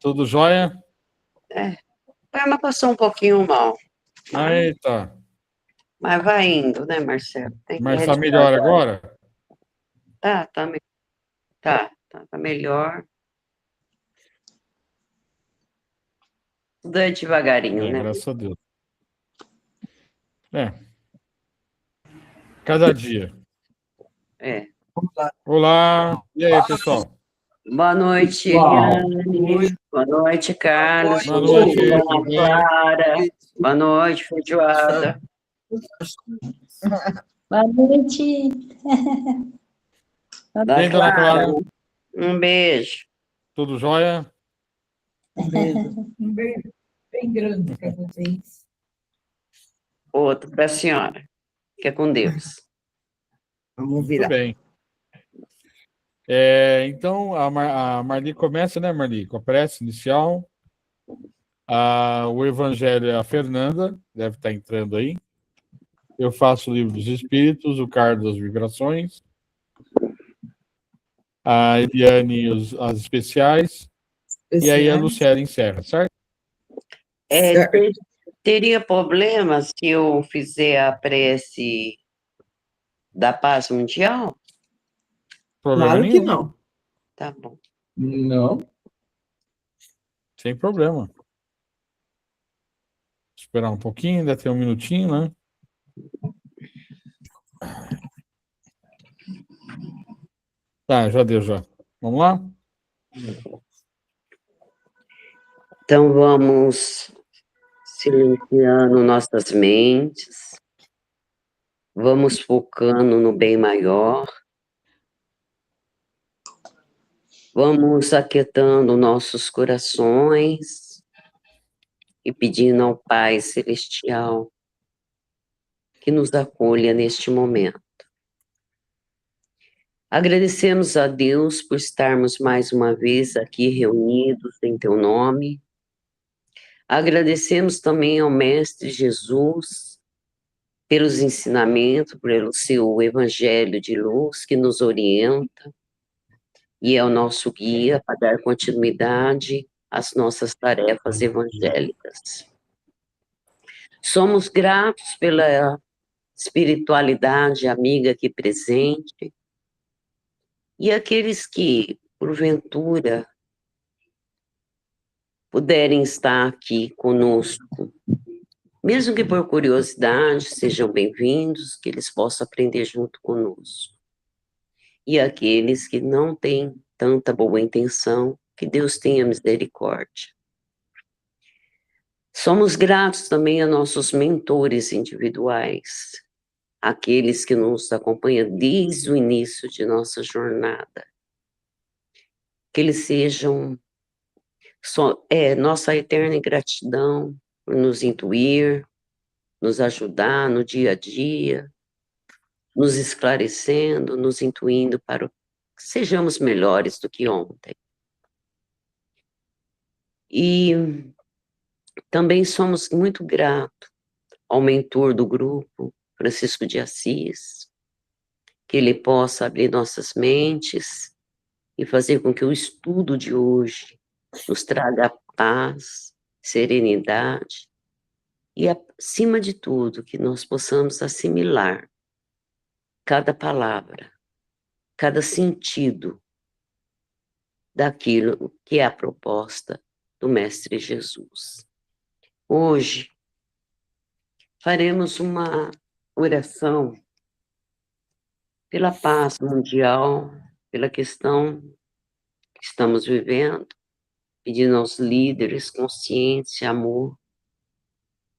Tudo jóia? Mas passou um pouquinho mal. Eita. Mas vai indo, né, Marcelo? Tem que Mas tá respirar melhor agora. agora? Tá melhor. Tudo é devagarinho, né? Graças a Deus. É. Cada dia. É. Olá. E aí, pessoal? Boa noite, Riane. Boa noite, Carlos. Boa noite, Dona tudo bem? Clara. Boa noite, feijoada. Boa noite. Dona Bem, dona Clara? um beijo. Tudo jóia? Um beijo bem grande para vocês. Outro para a senhora. Fica com Deus. Vamos Tudo bem. Então, a Marli começa, né, Marli? Com a prece inicial. O Evangelho é a Fernanda, deve estar entrando aí. Eu faço o Livro dos Espíritos, o Carlos das Vibrações. A Eliane, as especiais. E aí a Lucélia encerra, certo? Teria problema se eu fizer a prece da paz mundial? Problema Claro nenhum. que não. Tá bom. Não. Sem problema. Esperar um pouquinho, ainda tem um minutinho, né? Tá, já deu, já. Vamos lá? Então, vamos silenciando nossas mentes, vamos focando no bem maior, vamos aquietando nossos corações e pedindo ao Pai Celestial que nos acolha neste momento. Agradecemos a Deus por estarmos mais uma vez aqui reunidos em Teu nome. Agradecemos também ao Mestre Jesus pelos ensinamentos, pelo seu Evangelho de luz que nos orienta e é o nosso guia para dar continuidade às nossas tarefas evangélicas. Somos gratos pela espiritualidade amiga aqui presente e aqueles que, porventura, puderem estar aqui conosco, mesmo que por curiosidade, sejam bem-vindos, que eles possam aprender junto conosco. E aqueles que não têm tanta boa intenção, que Deus tenha misericórdia. Somos gratos também a nossos mentores individuais, aqueles que nos acompanham desde o início de nossa jornada. Que eles sejam nossa eterna gratidão por nos intuir, nos ajudar no dia a dia, nos esclarecendo, nos intuindo para que sejamos melhores do que ontem. E também somos muito gratos ao mentor do grupo, Francisco de Assis, que ele possa abrir nossas mentes e fazer com que o estudo de hoje nos traga paz, serenidade e, acima de tudo, que nós possamos assimilar cada palavra, cada sentido daquilo que é a proposta do Mestre Jesus. Hoje, faremos uma oração pela paz mundial, pela questão que estamos vivendo, pedindo aos líderes consciência, amor,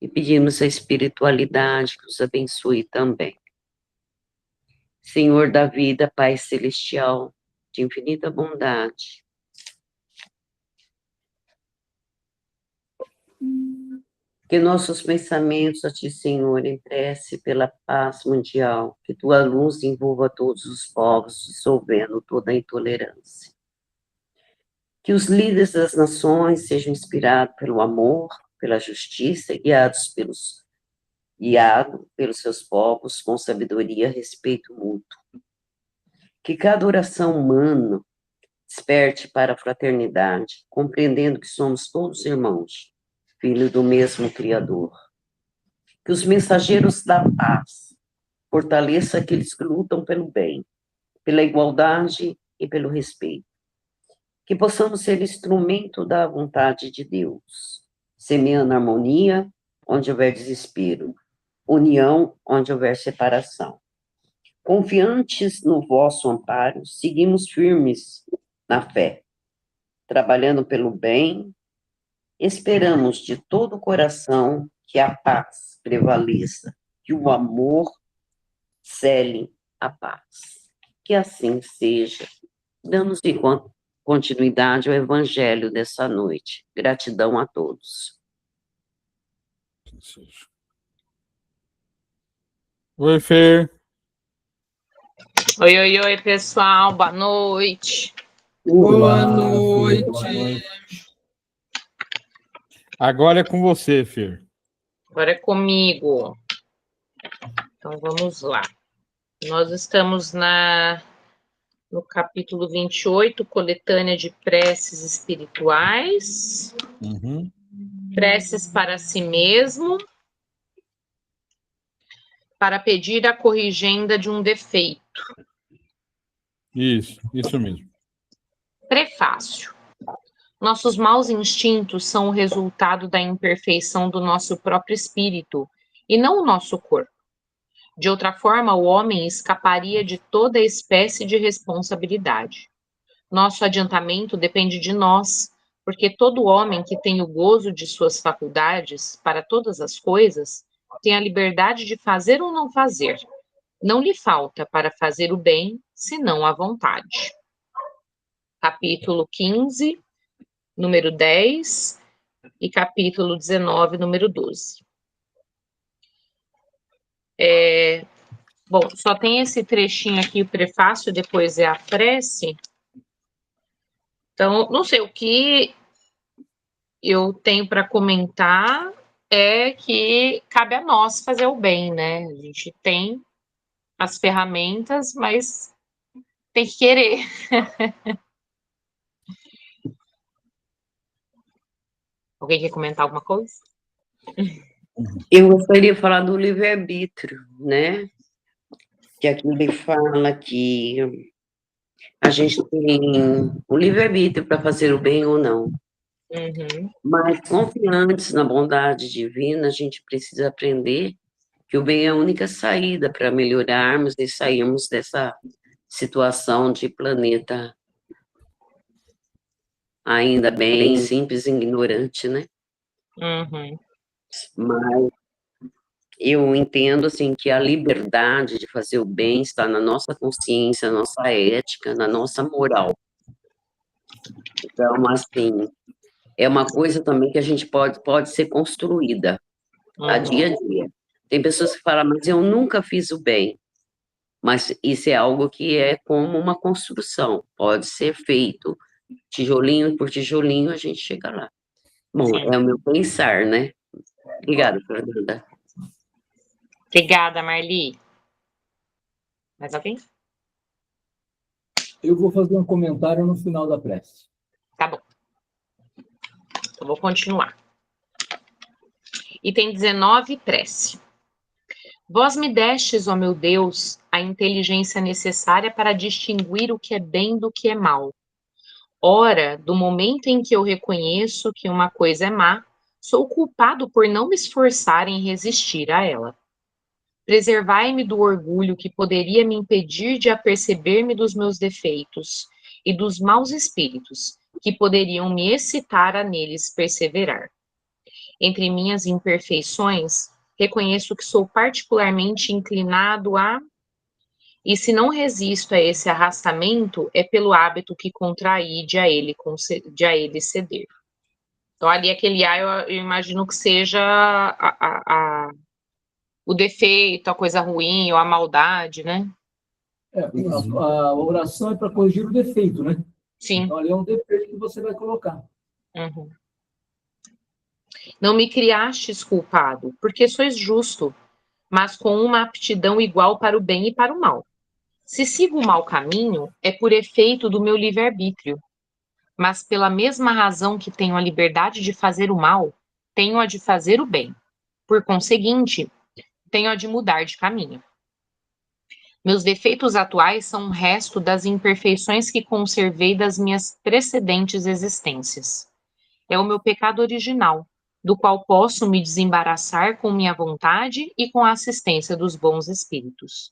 e pedimos a espiritualidade que os abençoe também. Senhor da vida, Pai Celestial, de infinita bondade, que nossos pensamentos a Ti, Senhor, em prece pela paz mundial, que Tua luz envolva todos os povos, dissolvendo toda a intolerância. Que os líderes das nações sejam inspirados pelo amor, pela justiça, guiados pelos seus povos com sabedoria e respeito mútuo. Que cada oração humana Desperte para a fraternidade, compreendendo que somos todos irmãos, filhos do mesmo Criador. Que os mensageiros da paz fortaleçam aqueles que lutam pelo bem, pela igualdade e pelo respeito. Que possamos ser instrumento da vontade de Deus, semeando harmonia onde houver desespero, união onde houver separação. Confiantes no vosso amparo, seguimos firmes na fé, trabalhando pelo bem, esperamos de todo o coração que a paz prevaleça, que o amor cele a paz. Que assim seja. Damos continuidade ao evangelho dessa noite. Gratidão a todos. Oi, Fer. Oi, oi, oi, pessoal, boa noite. Boa Boa noite. noite. Agora é com você, Fer. Agora é comigo. Então, vamos lá. Nós estamos no capítulo 28, coletânea de preces espirituais, Uhum. preces para si mesmo, para pedir a corrigenda de um defeito. Isso mesmo. Prefácio. Nossos maus instintos são o resultado da imperfeição do nosso próprio espírito e não o nosso corpo. De outra forma, o homem escaparia de toda espécie de responsabilidade. Nosso adiantamento depende de nós, porque todo homem que tem o gozo de suas faculdades para todas as coisas tem a liberdade de fazer ou não fazer. Não lhe falta para fazer o bem, senão a vontade. Capítulo 15, número 10, e capítulo 19, número 12. Bom, só tem esse trechinho aqui, o prefácio, depois é a prece. Então, não sei, o que eu tenho para comentar é que cabe a nós fazer o bem, né? A gente tem as ferramentas, mas tem que querer. Alguém quer comentar alguma coisa? Eu gostaria de falar do livre-arbítrio, né? Que aqui ele fala que a gente tem o livre-arbítrio para fazer o bem ou não. Uhum. Mas confiantes na bondade divina, a gente precisa aprender que o bem é a única saída para melhorarmos e sairmos dessa situação de planeta ainda bem simples e ignorante, né? Uhum. Mas eu entendo, assim, que a liberdade de fazer o bem está na nossa consciência, na nossa ética, na nossa moral. Então, assim, é uma coisa também que a gente pode ser construída a dia a dia. Tem pessoas que falam, mas eu nunca fiz o bem. Mas isso é algo que é como uma construção, pode ser feito tijolinho por tijolinho, a gente chega lá. Bom, Sim. é o meu pensar, né? Obrigada, Fernanda. Obrigada, Marli. Mais alguém? Eu vou fazer um comentário no final da prece. Tá bom. Eu vou continuar. Item 19, prece. Vós me destes, ó meu Deus, a inteligência necessária para distinguir o que é bem do que é mal. Ora, do momento em que eu reconheço que uma coisa é má, sou culpado por não me esforçar em resistir a ela. Preservai-me do orgulho que poderia me impedir de aperceber-me dos meus defeitos e dos maus espíritos que poderiam me excitar a neles perseverar. Entre minhas imperfeições, reconheço que sou particularmente inclinado e se não resisto a esse arrastamento, é pelo hábito que contraí de a ele ceder. Então, ali aquele eu imagino que seja o defeito, a coisa ruim ou a maldade, né? A oração é para corrigir o defeito, né? Sim. Então, ali é um defeito que você vai colocar. Uhum. Não me criastes culpado, porque sois justo, mas com uma aptidão igual para o bem e para o mal. Se sigo o mau caminho, é por efeito do meu livre-arbítrio, mas pela mesma razão que tenho a liberdade de fazer o mal, tenho a de fazer o bem. Por conseguinte, tenho a de mudar de caminho. Meus defeitos atuais são um resto das imperfeições que conservei das minhas precedentes existências. É o meu pecado original, do qual posso me desembaraçar com minha vontade e com a assistência dos bons espíritos.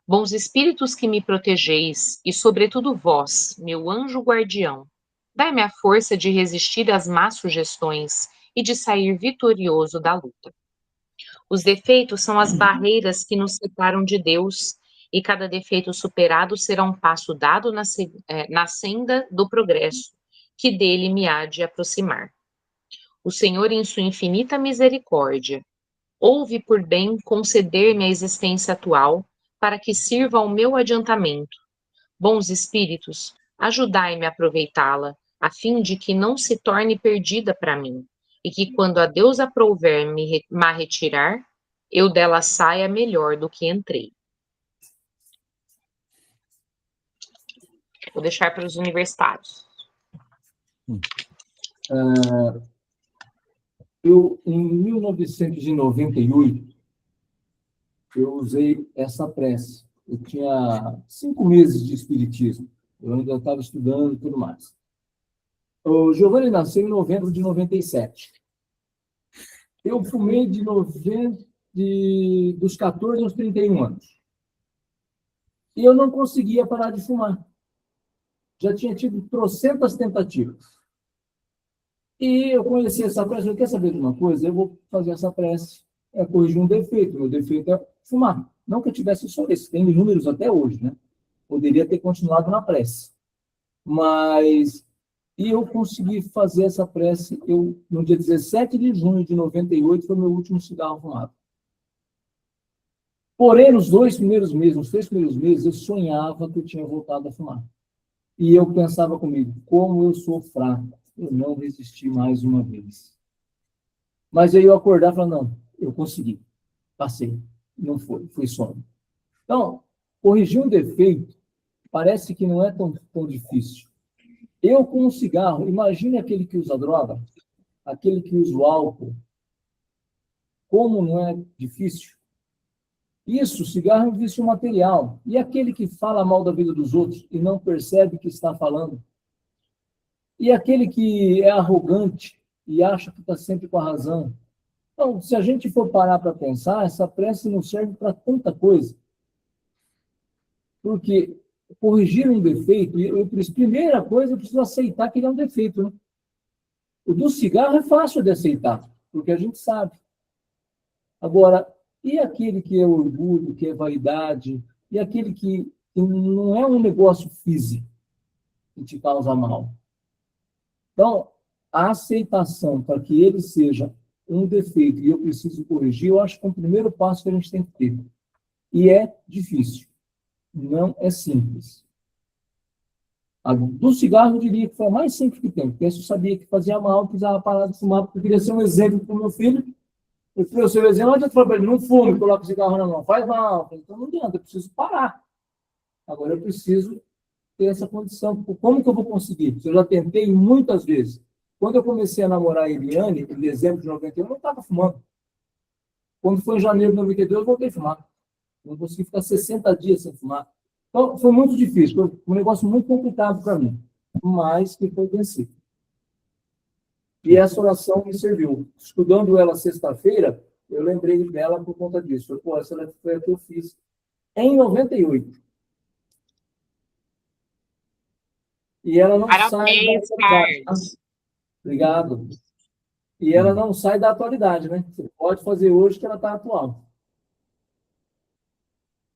Bons espíritos que me protegeis, e sobretudo vós, meu anjo guardião, dai-me a força de resistir às más sugestões e de sair vitorioso da luta. Os defeitos são as barreiras que nos separam de Deus, e cada defeito superado será um passo dado na senda do progresso, que dele me há de aproximar. O Senhor, em sua infinita misericórdia, ouve por bem conceder-me a existência atual, para que sirva ao meu adiantamento. Bons espíritos, ajudai-me a aproveitá-la, a fim de que não se torne perdida para mim, e que quando a Deus aprouver me retirar, eu dela saia melhor do que entrei. Vou deixar para os universitários. Em 1998, eu usei essa prece. Eu tinha 5 meses de espiritismo. Eu ainda estava estudando e tudo mais. O Giovanni nasceu em novembro de 97. Eu fumei dos 14 aos 31 anos. E eu não conseguia parar de fumar. Já tinha tido trocentas tentativas. E eu conheci essa prece, eu quero saber de uma coisa, eu vou fazer essa prece, corrigir um defeito. Meu defeito é fumar. Não que eu tivesse só esse, tem números até hoje, né? Poderia ter continuado na prece. Mas, e eu consegui fazer essa prece, no dia 17 de junho de 98, foi meu último cigarro fumado. Porém, nos 3 primeiros meses, eu sonhava que eu tinha voltado a fumar. E eu pensava comigo, como eu sou fraco, eu não resisti mais uma vez. Mas aí eu acordava e falava, não, eu consegui, passei, não foi sono. Então, corrigir um defeito parece que não é tão difícil. Eu com um cigarro, imagine aquele que usa droga, aquele que usa o álcool, como não é difícil? Isso, cigarro é um vício material. E aquele que fala mal da vida dos outros e não percebe que está falando? E aquele que é arrogante e acha que está sempre com a razão? Então, se a gente for parar para pensar, essa prece não serve para tanta coisa. Porque corrigir um defeito, primeira coisa, eu preciso aceitar que ele é um defeito, né? O do cigarro é fácil de aceitar, porque a gente sabe. Agora, e aquele que é orgulho, que é vaidade, e aquele que não é um negócio físico que te causa mal? Então, a aceitação para que ele seja um defeito e eu preciso corrigir, eu acho que é o primeiro passo que a gente tem que ter. E é difícil. Não é simples. Do cigarro, eu diria que foi a mais simples que tem, porque eu sabia que fazia mal, precisava parar de fumar, porque eu queria ser um exemplo para o meu filho. Eu falei, seu exemplo, não adianta falar para ele, não fume, coloca o cigarro na mão, faz mal. Então não adianta, eu preciso parar. Agora eu preciso ter essa condição. Como que eu vou conseguir? Eu já tentei muitas vezes. Quando eu comecei a namorar a Eliane, em dezembro de 91, eu não estava fumando. Quando foi em janeiro de 92, eu voltei a fumar. Não consegui ficar 60 dias sem fumar. Então, foi muito difícil. Foi um negócio muito complicado para mim. Mas que foi vencido. E essa oração me serviu. Estudando ela sexta-feira, eu lembrei dela por conta disso. Pô, essa foi a que eu fiz em 98. E ela não sai da atualidade. Obrigado. E ela não sai da atualidade, né? Você pode fazer hoje que ela está atual.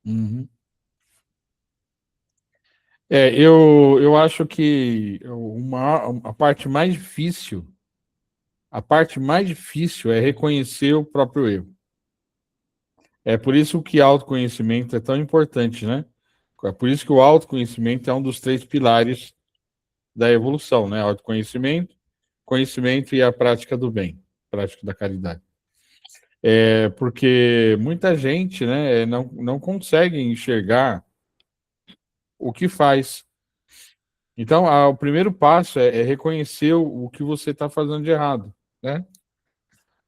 Uhum. Eu acho que a parte mais difícil é reconhecer o próprio erro. É por isso que autoconhecimento é tão importante, né? É por isso que o autoconhecimento é um dos 3 pilares da evolução, né? Autoconhecimento, conhecimento e a prática do bem, prática da caridade. Porque muita gente, né, não consegue enxergar o que faz. Então, o primeiro passo é reconhecer o que você está fazendo de errado, né?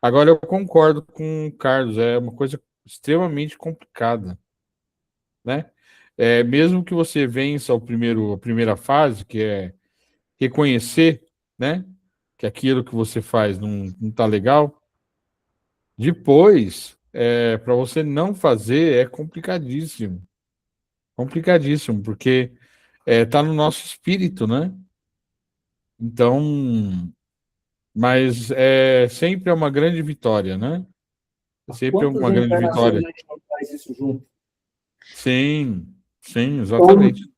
Agora, eu concordo com o Carlos, é uma coisa extremamente complicada, né? Mesmo que você vença a primeira fase, que é reconhecer, né, que aquilo que você faz não tá legal, depois, para você não fazer, é complicadíssimo. Complicadíssimo, porque tá no nosso espírito, né? Então, mas sempre é uma grande vitória, né? Sempre é Quantas uma grande reencarnações a vitória. gente não faz isso junto? Sim, sim, Como exatamente.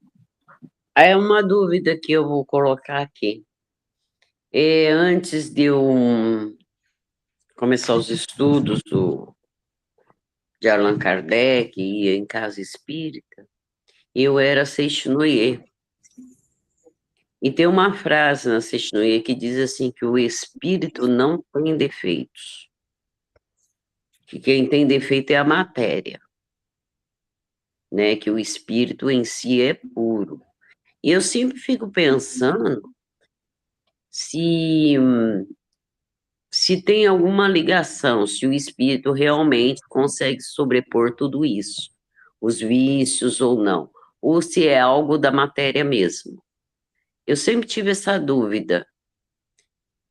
é uma dúvida que eu vou colocar aqui. Antes de eu começar os estudos de Allan Kardec, ia em casa espírita, eu era Seixinoye. E tem uma frase na Seixinoye que diz assim, que o espírito não tem defeitos. Que quem tem defeito é a matéria, né? Que o espírito em si é puro. E eu sempre fico pensando se tem alguma ligação, se o espírito realmente consegue sobrepor tudo isso, os vícios ou não, ou se é algo da matéria mesmo. Eu sempre tive essa dúvida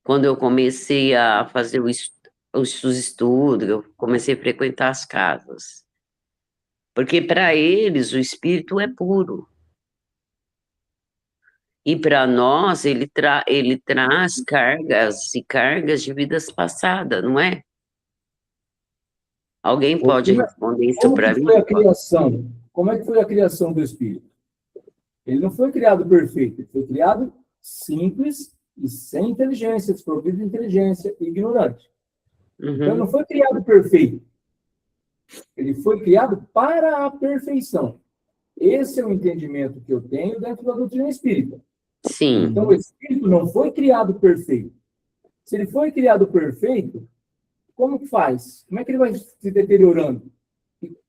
quando eu comecei a fazer os estudos, eu comecei a frequentar as casas. Porque para eles o espírito é puro. E para nós ele traz cargas e cargas de vidas passadas, não é? Alguém pode responder isso Como para que mim? foi a criação? Como é que foi a criação do espírito? Ele não foi criado perfeito, ele foi criado simples e sem inteligência, desprovido de inteligência e ignorante. Então, ele não foi criado perfeito. Ele foi criado para a perfeição. Esse é o entendimento que eu tenho dentro da doutrina espírita. Sim. Então, o espírito não foi criado perfeito. Se ele foi criado perfeito, como que faz? Como é que ele vai se deteriorando?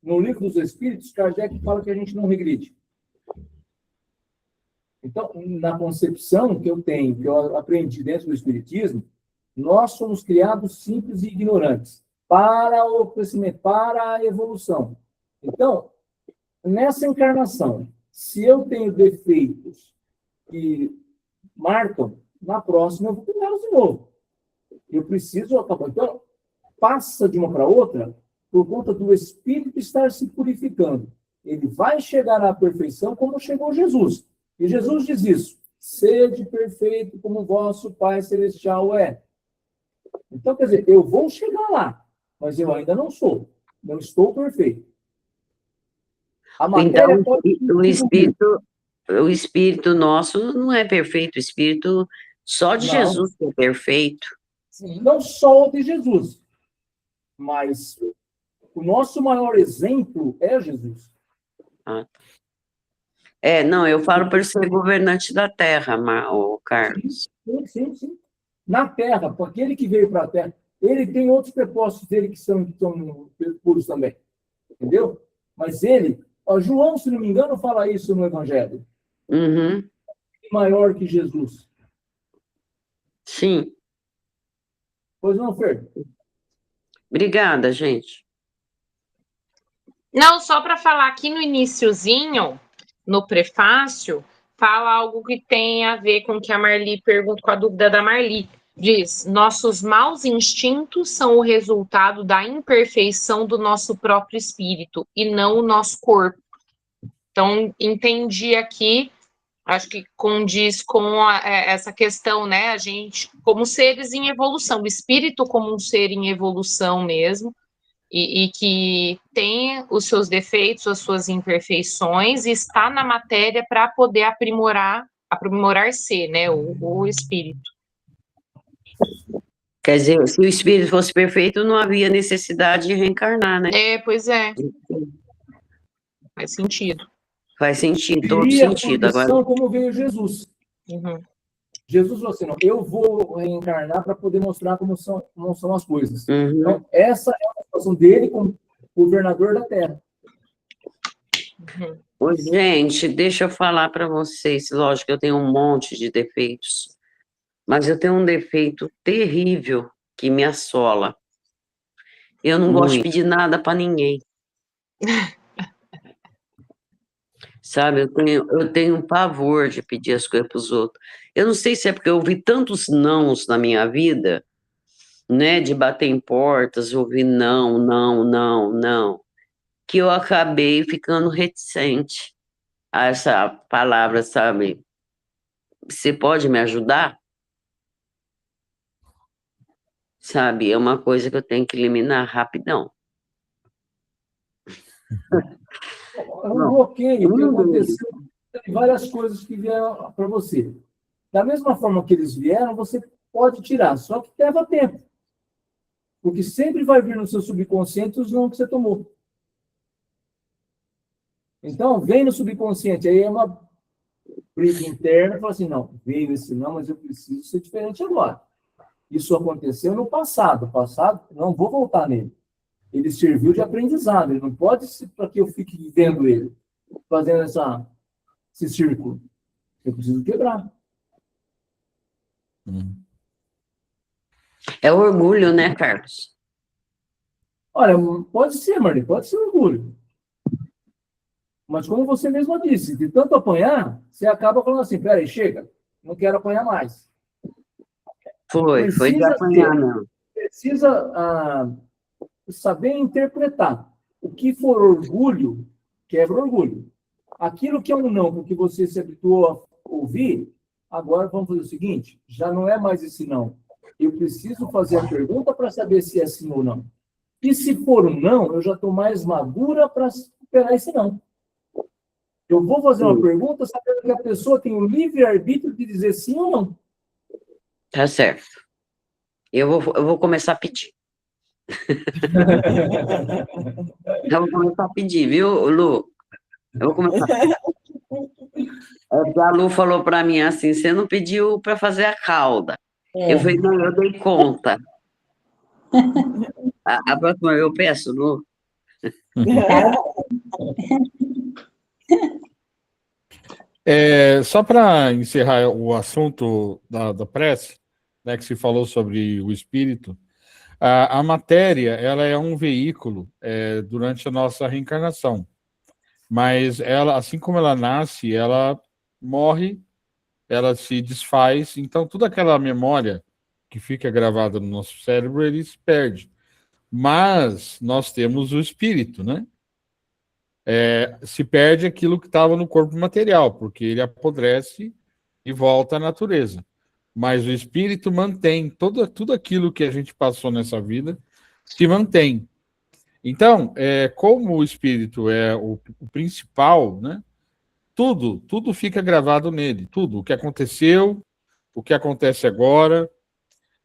No livro dos Espíritos, Kardec fala que a gente não regride. Então, na concepção que eu tenho, que eu aprendi dentro do Espiritismo, nós somos criados simples e ignorantes para o crescimento, para a evolução. Então, nessa encarnação, se eu tenho defeitos que marcam, na próxima eu vou criá-los de novo. Eu preciso acabar. Então, passa de uma para outra por conta do espírito estar se purificando. Ele vai chegar à perfeição como chegou Jesus. E Jesus diz isso: sede perfeito como vosso Pai Celestial é. Então, quer dizer, eu vou chegar lá, mas eu ainda não sou. Não estou perfeito. A matéria Então, pode... o espírito nosso não é perfeito, o espírito só de Jesus é perfeito. Sim, não só o de Jesus, mas o nosso maior exemplo é Jesus. Não, eu falo por ser governante da Terra, o Carlos. Sim. Na Terra, para aquele que veio para a Terra, ele tem outros propósitos dele que são puros também. Entendeu? Mas ele, João, se não me engano, fala isso no Evangelho. Uhum. Maior que Jesus. Sim. Pois não, Fer? Obrigada, gente. Não, só para falar aqui no iniciozinho, no prefácio, fala algo que tem a ver com o que a Marli pergunta, com a dúvida da Marli. Diz: nossos maus instintos são o resultado da imperfeição do nosso próprio espírito e não o nosso corpo. Então, entendi aqui, acho que condiz com essa questão, né? A gente, como seres em evolução, o espírito como um ser em evolução mesmo, e que tem os seus defeitos, as suas imperfeições, e está na matéria para poder aprimorar-se, né? O espírito. Quer dizer, se o espírito fosse perfeito, não havia necessidade de reencarnar, né? Pois é. Faz sentido. Faz sentido, todo Seria sentido. a condição Agora, como veio Jesus. Uhum. Jesus falou assim: não, eu vou reencarnar para poder mostrar como são as coisas. Uhum. Então, essa é a situação dele como governador da Terra. Uhum. Ô, gente, deixa eu falar para vocês. Lógico que eu tenho um monte de defeitos, mas eu tenho um defeito terrível que me assola. Eu não gosto de pedir nada para ninguém. Sabe, eu tenho um pavor de pedir as coisas para os outros. Eu não sei se é porque eu ouvi tantos nãos na minha vida, né, de bater em portas, ouvir não, não, não, não, que eu acabei ficando reticente a essa palavra, sabe? Você pode me ajudar? Sabe, é uma coisa que eu tenho que eliminar rapidão. É um Não, bloqueio que aconteceu em várias coisas que vieram para você. Da mesma forma que eles vieram, você pode tirar, só que leva tempo. Porque sempre vai vir no seu subconsciente os não que você tomou. Então, vem no subconsciente, aí é uma briga interna, fala assim, não, veio esse não, mas eu preciso ser diferente agora. Isso aconteceu no passado, não vou voltar nele. Ele serviu de aprendizado, ele não pode ser para que eu fique vivendo ele, fazendo esse círculo. Eu preciso quebrar. É orgulho, né, Carlos? Olha, pode ser, Marli, pode ser orgulho. Mas como você mesma disse, de tanto apanhar, você acaba falando assim, peraí, chega, não quero apanhar mais. Foi de Precisa apanhar, não. precisa saber interpretar. O que for orgulho, quebra orgulho. Aquilo que é um não, porque você se habituou a ouvir, agora vamos fazer o seguinte, já não é mais esse não. Eu preciso fazer a pergunta para saber se é sim ou não. E se for um não, eu já estou mais madura para superar esse não. Eu vou fazer uma pergunta sabendo que a pessoa tem o livre-arbítrio de dizer sim ou não. Tá certo. Eu vou começar a pedir. Eu vou começar a pedir, viu, Lu? Eu vou começar. É porque a Lu falou para mim assim, você não pediu para fazer a cauda. Eu falei, não, eu dei conta. A próxima eu peço, Lu. Só para encerrar o assunto da prece, né, que se falou sobre o espírito, a matéria ela é um veículo durante a nossa reencarnação, mas ela, assim como ela nasce, ela morre, ela se desfaz, então toda aquela memória que fica gravada no nosso cérebro, ele se perde. Mas nós temos o espírito, né? Se perde aquilo que estava no corpo material, porque ele apodrece e volta à natureza. Mas o espírito mantém tudo aquilo que a gente passou nessa vida, se mantém. Então, como o espírito é o principal, né? Tudo fica gravado nele, tudo, o que aconteceu, o que acontece agora.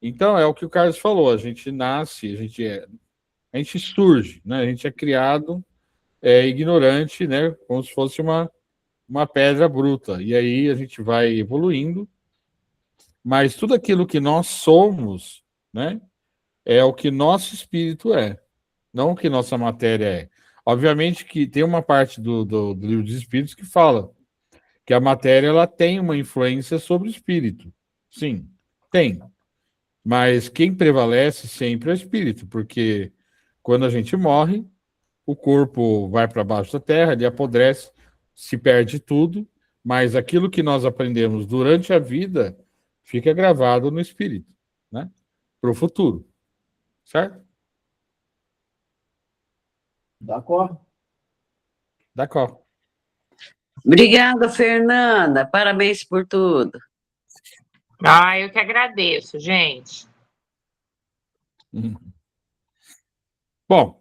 Então, é o que o Carlos falou, a gente nasce, a gente surge, né? A gente é criado ignorante, né? Como se fosse uma pedra bruta. E aí a gente vai evoluindo, mas tudo aquilo que nós somos, né? É o que nosso espírito é, não o que nossa matéria é. Obviamente que tem uma parte do livro dos Espíritos que fala que a matéria ela tem uma influência sobre o espírito. Sim, tem. Mas quem prevalece sempre é o espírito, porque quando a gente morre, o corpo vai para baixo da terra, ele apodrece, se perde tudo, mas aquilo que nós aprendemos durante a vida fica gravado no espírito, né? Para o futuro, certo? D'accord? D'accord. Obrigada, Fernanda. Parabéns por tudo. Eu que agradeço, gente. Bom,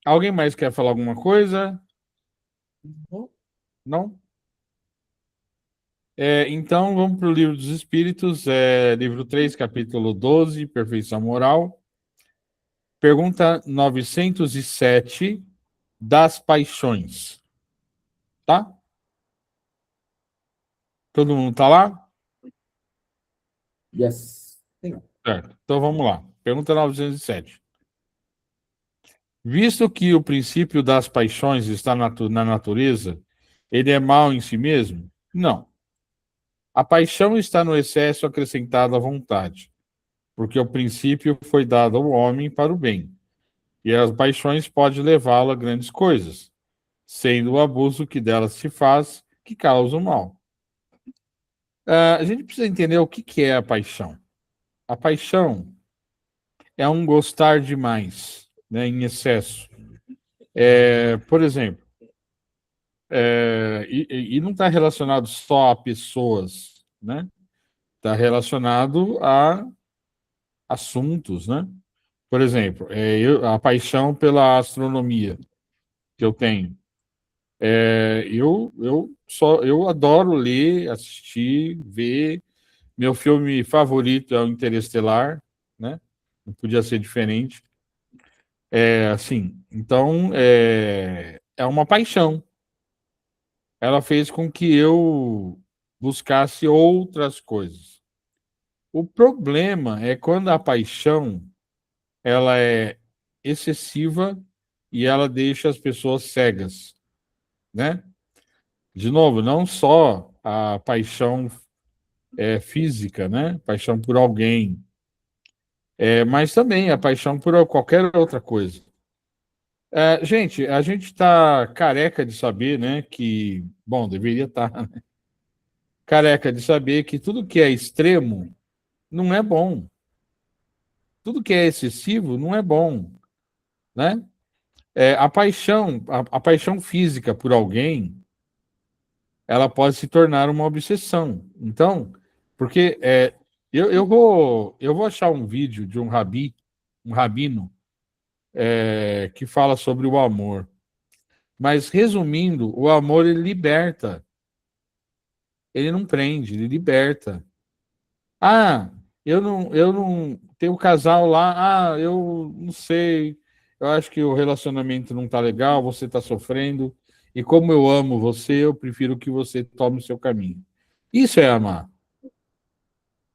alguém mais quer falar alguma coisa? Não? Então, vamos para o Livro dos Espíritos, livro 3, capítulo 12, Perfeição Moral. Pergunta 907, das paixões. Tá? Todo mundo tá lá? Yes. Certo. Então, vamos lá. Pergunta 907. Visto que o princípio das paixões está na natureza, ele é mau em si mesmo? Não. A paixão está no excesso acrescentado à vontade, porque o princípio foi dado ao homem para o bem, e as paixões podem levá-lo a grandes coisas, sendo o abuso que delas se faz que causa o mal. A gente precisa entender o que é a paixão. A paixão é um gostar demais, né, em excesso. Por exemplo, e não está relacionado só a pessoas, né? Está relacionado a assuntos, né? Por exemplo, a paixão pela astronomia que eu tenho. Eu adoro ler, assistir, ver. Meu filme favorito é o Interestelar, né? Não podia ser diferente. Assim, então é uma paixão. Ela fez com que eu buscasse outras coisas. O problema é quando a paixão ela é excessiva e ela deixa as pessoas cegas, né? De novo, não só a paixão física, né? Paixão por alguém, mas também a paixão por qualquer outra coisa. Gente, a gente está careca de saber, né? Que, bom, deveria estar, né? Careca de saber que tudo que é extremo não é bom. Tudo que é excessivo não é bom, né? A paixão física por alguém, ela pode se tornar uma obsessão. Então, porque eu vou achar um vídeo de um rabino, que fala sobre o amor. Mas, resumindo, o amor ele liberta. Ele não prende, ele liberta. Ah, eu não tenho um casal lá. Ah, eu não sei. Eu acho que o relacionamento não tá legal, você tá sofrendo. E como eu amo você, eu prefiro que você tome o seu caminho. Isso é amar,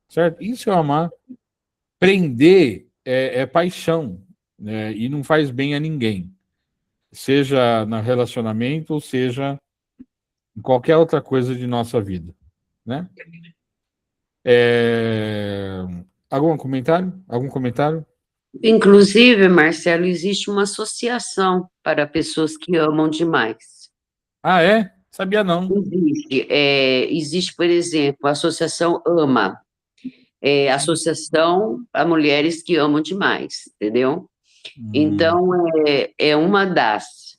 certo? Isso é amar. Prender é paixão, né? E não faz bem a ninguém. Seja no relacionamento, ou seja em qualquer outra coisa de nossa vida, né? É, Algum comentário? Algum comentário? Inclusive, Marcelo, existe uma associação para pessoas que amam demais. Ah, é? Sabia não. Existe, por exemplo, a Associação AMA, Associação para Mulheres que Amam Demais, entendeu? Hum, Então, é uma das.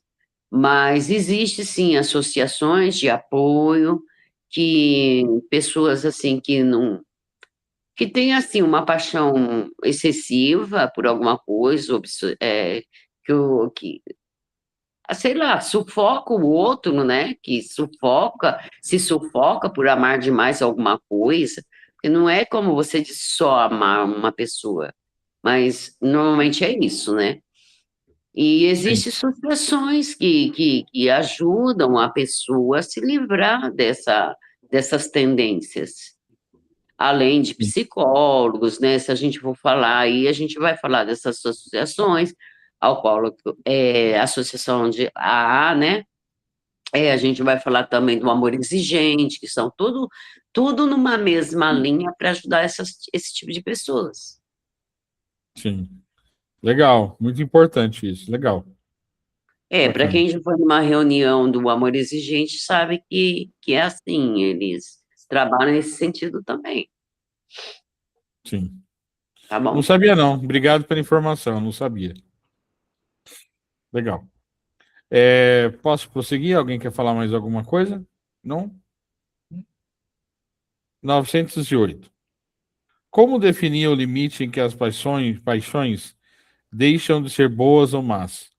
Mas existe, sim, associações de apoio que pessoas, assim, que têm, assim, uma paixão excessiva por alguma coisa, que sei lá, sufoca o outro, né? Que se sufoca por amar demais alguma coisa. Porque não é como você diz só amar uma pessoa, mas normalmente é isso, né? E sim, existem associações que ajudam a pessoa a se livrar dessas tendências. Além de sim. psicólogos, né? Se a gente for falar aí, a gente vai falar dessas associações, a Associação de AA, né? A gente vai falar também do amor exigente, que são tudo numa mesma linha para ajudar esse tipo de pessoas. Sim. Legal, muito importante isso. Legal, Para bacana. quem já foi numa reunião do amor exigente, sabe que é assim, eles trabalham nesse sentido também, Sim. tá Não bom? sabia não. Obrigado pela informação, não sabia. Legal. Posso prosseguir? Alguém quer falar mais alguma coisa? Não? 908. Como definir o limite em que as paixões deixam de ser boas ou más?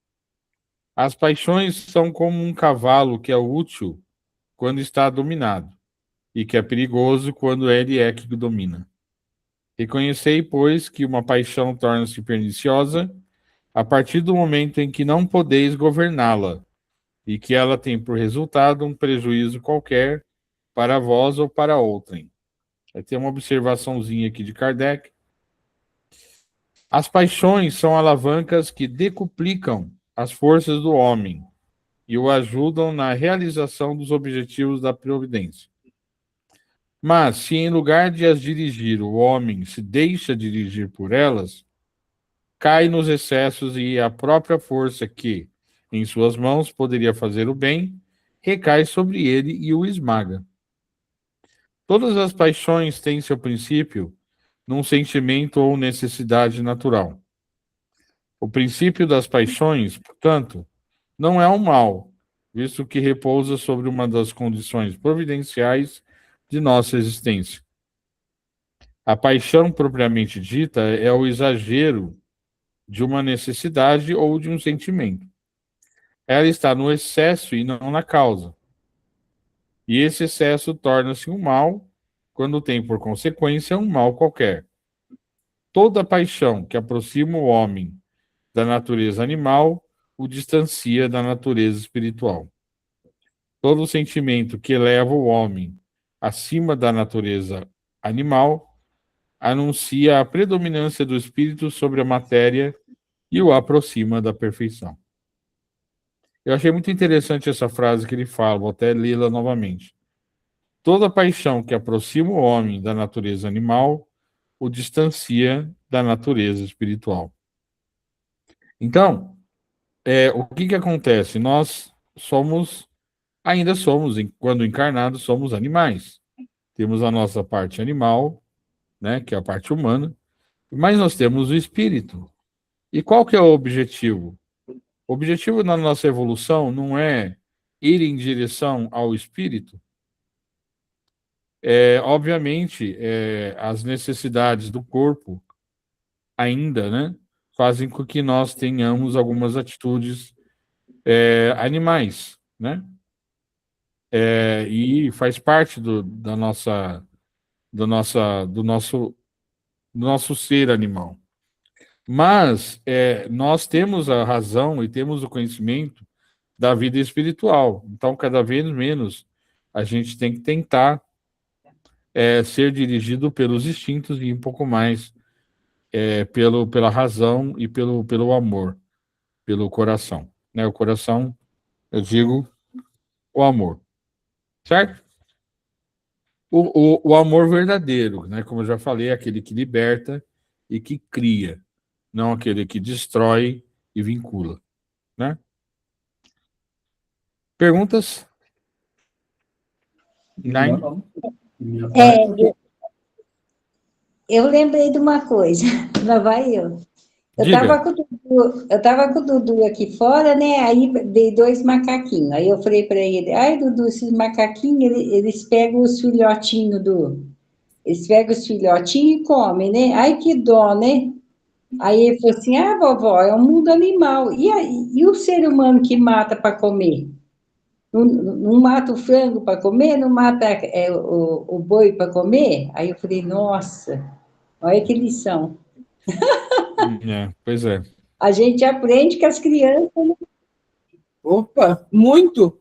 As paixões são como um cavalo que é útil quando está dominado, e que é perigoso quando ele é que o domina. Reconhecei, pois, que uma paixão torna-se perniciosa a partir do momento em que não podeis governá-la, e que ela tem por resultado um prejuízo qualquer para vós ou para outrem. Vai ter uma observaçãozinha aqui de Kardec. As paixões são alavancas que decuplicam as forças do homem e o ajudam na realização dos objetivos da providência. Mas, se em lugar de as dirigir, o homem se deixa dirigir por elas, cai nos excessos e a própria força que, em suas mãos, poderia fazer o bem, recai sobre ele e o esmaga. Todas as paixões têm seu princípio num sentimento ou necessidade natural. O princípio das paixões, portanto, não é o mal, visto que repousa sobre uma das condições providenciais de nossa existência. A paixão propriamente dita é o exagero de uma necessidade ou de um sentimento. Ela está no excesso e não na causa. E esse excesso torna-se um mal quando tem por consequência um mal qualquer. Toda paixão que aproxima o homem da natureza animal o distancia da natureza espiritual. Todo sentimento que eleva o homem acima da natureza animal anuncia a predominância do espírito sobre a matéria e o aproxima da perfeição. Eu achei muito interessante essa frase que ele fala, vou até lê-la novamente. Toda paixão que aproxima o homem da natureza animal o distancia da natureza espiritual. Então, o que acontece? Nós ainda somos, quando encarnados, somos animais. Temos a nossa parte animal, né, que é a parte humana, mas nós temos o espírito. E qual que é o objetivo? O objetivo da nossa evolução não é ir em direção ao espírito. Obviamente, as necessidades do corpo ainda, né, fazem com que nós tenhamos algumas atitudes animais, né? E faz parte do nosso ser animal. Mas nós temos a razão e temos o conhecimento da vida espiritual. Então, cada vez menos a gente tem que tentar ser dirigido pelos instintos e um pouco mais pela razão e pelo amor, pelo coração. Né? O coração, eu digo, o amor. Certo? O amor verdadeiro, né? Como eu já falei, é aquele que liberta e que cria, não aquele que destrói e vincula. Né? Perguntas? Nine? Eu lembrei de uma coisa, lá vai eu. Diga. Eu tava com o Dudu aqui fora, né? Aí veio dois macaquinhos. Aí eu falei para ele, ai, Dudu, esses macaquinhos, eles pegam os filhotinhos Eles pegam os filhotinhos e comem, né? Ai, que dó, né? Aí ele falou assim, ah, vovó, é um mundo animal. E o ser humano que mata para comer? Não mata o frango para comer? Não mata o boi para comer? Aí eu falei, nossa, olha que lição. Pois é. A gente aprende com as crianças. Né? Opa, muito!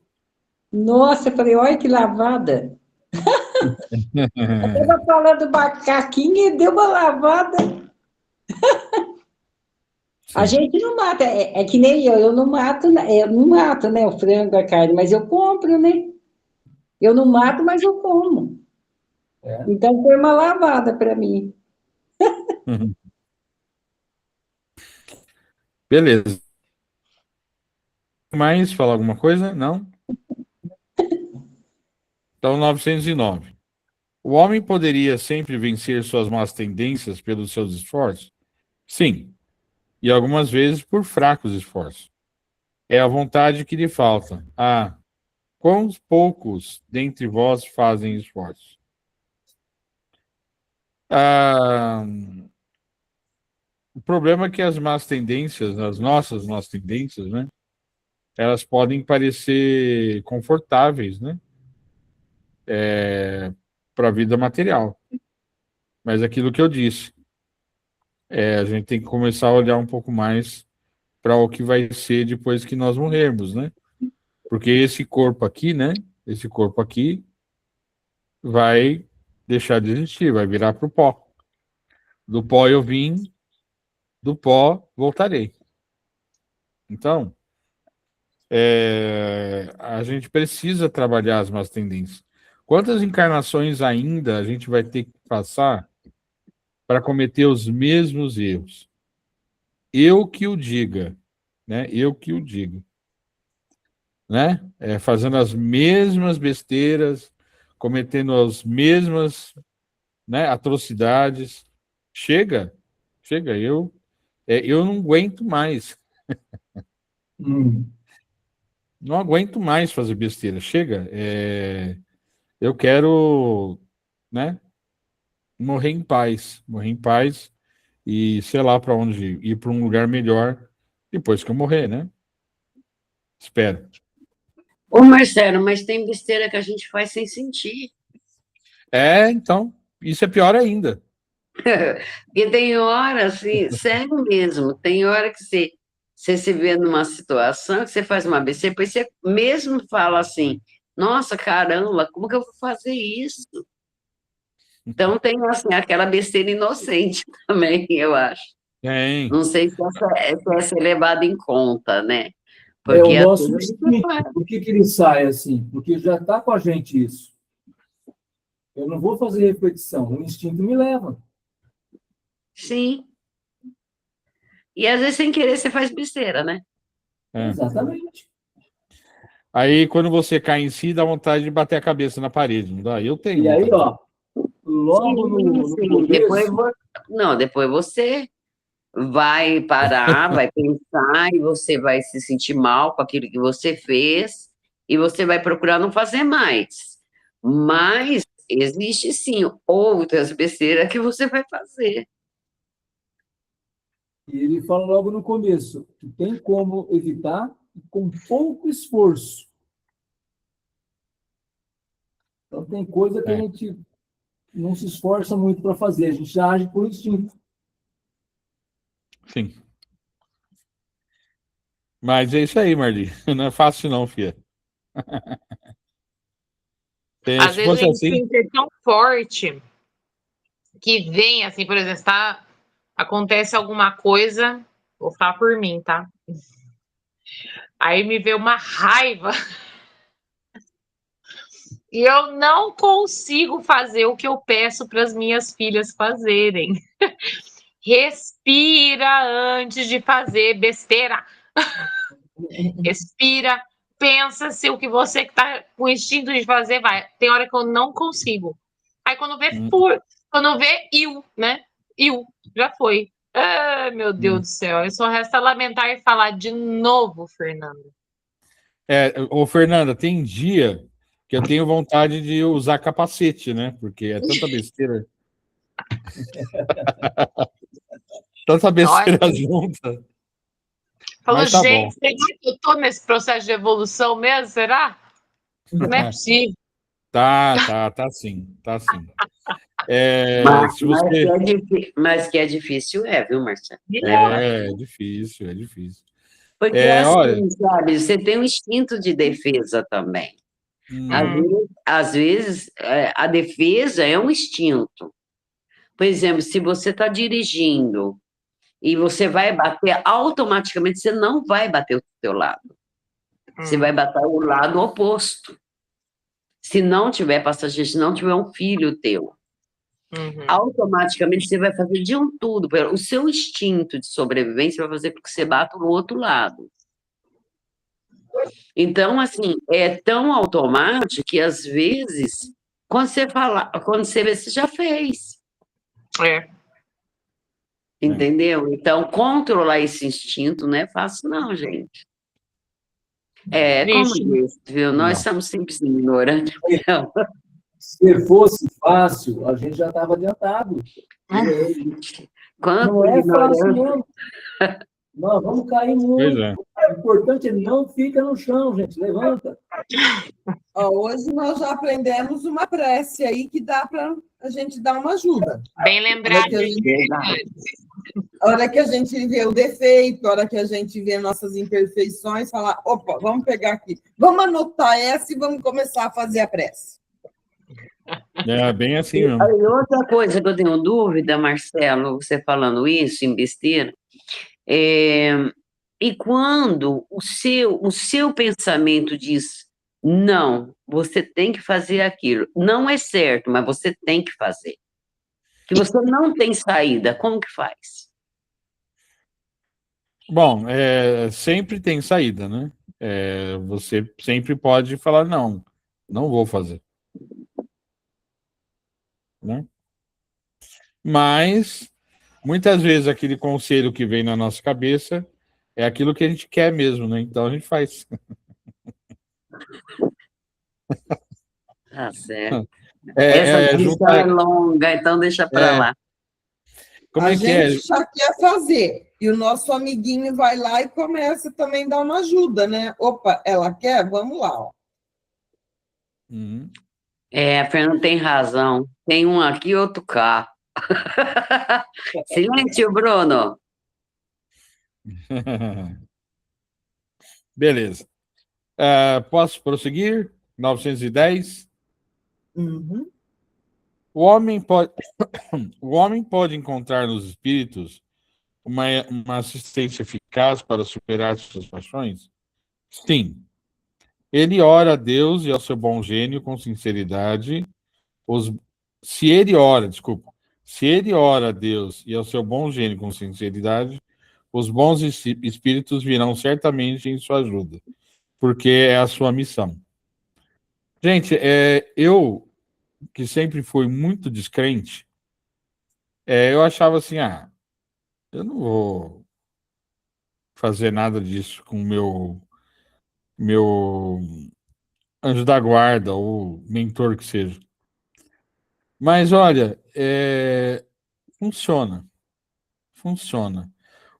Nossa, eu falei, olha que lavada. Eu estava falando do macaquinho e deu uma lavada. A gente não mata, é que nem eu não mato, né, o frango, a carne, mas eu compro, né? Eu não mato, mas eu como. Então foi uma lavada para mim. Beleza. Mais falar alguma coisa? Não? Então, 909. O homem poderia sempre vencer suas más tendências pelos seus esforços? Sim. E algumas vezes por fracos esforços. É a vontade que lhe falta. Quão poucos dentre vós fazem esforços? O problema é que as más tendências, as nossas más tendências, né? Elas podem parecer confortáveis, né? Para a vida material. Mas aquilo que eu disse, a gente tem que começar a olhar um pouco mais para o que vai ser depois que nós morrermos, né? Porque esse corpo aqui, né? Esse corpo aqui vai deixar de existir, vai virar para o pó. Do pó eu vim, do pó voltarei. Então, A gente precisa trabalhar as más tendências. Quantas encarnações ainda a gente vai ter que passar para cometer os mesmos erros? Eu que o diga, né? Eu que o diga, né? Fazendo as mesmas besteiras, cometendo as mesmas, né, atrocidades. Chega, eu não aguento mais. Não aguento mais fazer besteira. Chega. Eu quero, né, morrer em paz e sei lá para onde ir para um lugar melhor depois que eu morrer, né? Espero. Ô, Marcelo, mas tem besteira que a gente faz sem sentir. Então, isso é pior ainda. Porque tem hora, assim, sério mesmo, tem hora que você se vê numa situação que você faz uma besteira, depois você mesmo fala assim, nossa, caramba, como que eu vou fazer isso? Então tem, assim, aquela besteira inocente também, eu acho. Tem. Não sei se essa é ser levada em conta, né? É Porque o às nosso vezes instinto. Por que ele sai assim? Porque já está com a gente isso. Eu não vou fazer repetição, o instinto me leva. sim. E às vezes, sem querer, você faz besteira, né? Exatamente. Aí, quando você cai em si, dá vontade de bater a cabeça na parede, não dá? Eu tenho E aí, vontade. logo no Sim. começo, Depois você vai parar, vai pensar, e você vai se sentir mal com aquilo que você fez, e você vai procurar não fazer mais. Mas existe, sim, outras besteiras que você vai fazer. ele fala logo no começo que tem como evitar com pouco esforço. Então, tem coisa que a gente não se esforça muito para fazer, a gente já age por instinto. Sim. Mas é isso aí, Marli. Não é fácil não, filha. Às Se vezes fosse o assim... instinto é tão forte que vem, assim, por exemplo, acontece alguma coisa, vou falar por mim, tá? Aí me vê uma raiva e eu não consigo fazer o que eu peço para as minhas filhas fazerem. Respira antes de fazer besteira. Respira, pensa se o que você que tá com o instinto de fazer vai. Tem hora que eu não consigo. Aí quando vê, né? Já foi. Ah, meu Deus do céu. Aí só resta lamentar e falar de novo, Fernando. Ô, Fernanda, tem dia que eu tenho vontade de usar capacete, né? Porque é tanta besteira. Tanta besteira Olha, junta. falou, Mas tá bom. gente, será que eu tô nesse processo de evolução mesmo? Será? Não é possível. Tá sim, tá sim. Se você... Mas que é difícil, viu, Marcelo? É difícil, é difícil. Porque Olha... assim, sabe, você tem um instinto de defesa também. Às vezes, a defesa é um instinto. Por exemplo, se você está dirigindo e você vai bater, automaticamente você não vai bater o seu lado. Você vai bater o lado oposto. Se não tiver passageiro, se não tiver um filho teu, automaticamente você vai fazer de um tudo. O seu instinto de sobrevivência vai fazer com que você bata no outro lado. Então, assim, é tão automático que, às vezes, quando você vê, você já fez. Entendeu? Então, controlar esse instinto não é fácil, não, gente. Como disse, viu? Nós somos simples ignorantes. Então... Se fosse fácil, a gente já estava adiantado. Não é fácil, não. Nós vamos cair muito. O importante é não fica no chão, gente. Levanta. Hoje nós já aprendemos uma prece aí que dá para a gente dar uma ajuda. Bem lembrado. A hora que a gente vê o defeito, a hora que a gente vê nossas imperfeições, falar, opa, vamos pegar aqui. Vamos anotar essa e vamos começar a fazer a prece. Bem assim mesmo. E outra coisa que eu tenho dúvida, Marcelo, você falando isso em besteira, E quando o seu pensamento diz, não, você tem que fazer aquilo, não é certo, mas você tem que fazer, que você não tem saída, como que faz? Bom, sempre tem saída, né? Você sempre pode falar, não, não vou fazer, né? Mas, muitas vezes, aquele conselho que vem na nossa cabeça é aquilo que a gente quer mesmo, né? Então, a gente faz. Tá certo. Essa É, lição é juntar, longa, então deixa para é, lá. como A é que é? gente já quer fazer, e o nosso amiguinho vai lá e começa também a dar uma ajuda, né? Opa, ela quer? Vamos lá. Ó. Uhum. A Fernanda tem razão. Tem um aqui, outro cá. Silêncio, Bruno. Beleza. Posso prosseguir? 910. Uhum. O homem pode, o homem pode encontrar nos espíritos uma assistência eficaz para superar suas paixões? Sim. Ele ora a Deus e ao seu bom gênio com sinceridade. Os, se ele ora, desculpa, se ele ora a Deus e ao seu bom gênio com sinceridade, os bons espíritos virão certamente em sua ajuda, porque é a sua missão. Gente, eu que sempre fui muito descrente, eu achava assim, eu não vou fazer nada disso com o meu anjo da guarda ou mentor que seja. Mas olha, funciona, funciona.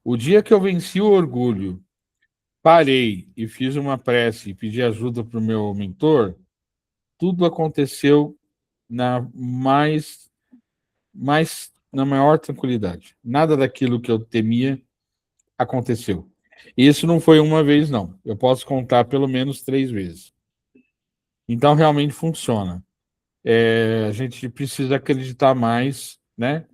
O dia que eu venci o orgulho, parei e fiz uma prece e pedi ajuda para o meu mentor, tudo aconteceu na na maior tranquilidade. Nada daquilo que eu temia aconteceu. E isso não foi uma vez, não. Eu posso contar pelo menos 3 vezes. Então, realmente funciona. A gente precisa acreditar mais, né?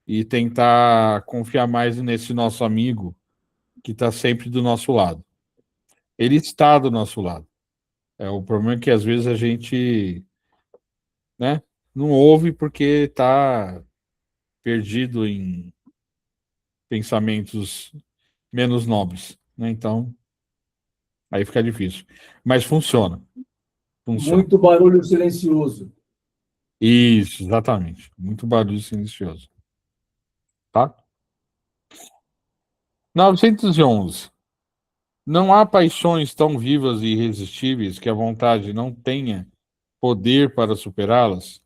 E tentar confiar mais nesse nosso amigo que está sempre do nosso lado. Ele está do nosso lado. O problema é que às vezes a gente, né, não ouve porque está perdido em pensamentos menos nobres, né? Então, aí fica difícil. Mas funciona, funciona. Muito barulho silencioso. Isso, exatamente. Muito barulho silencioso, tá? 911. Não há paixões tão vivas e irresistíveis que a vontade não tenha poder para superá-las?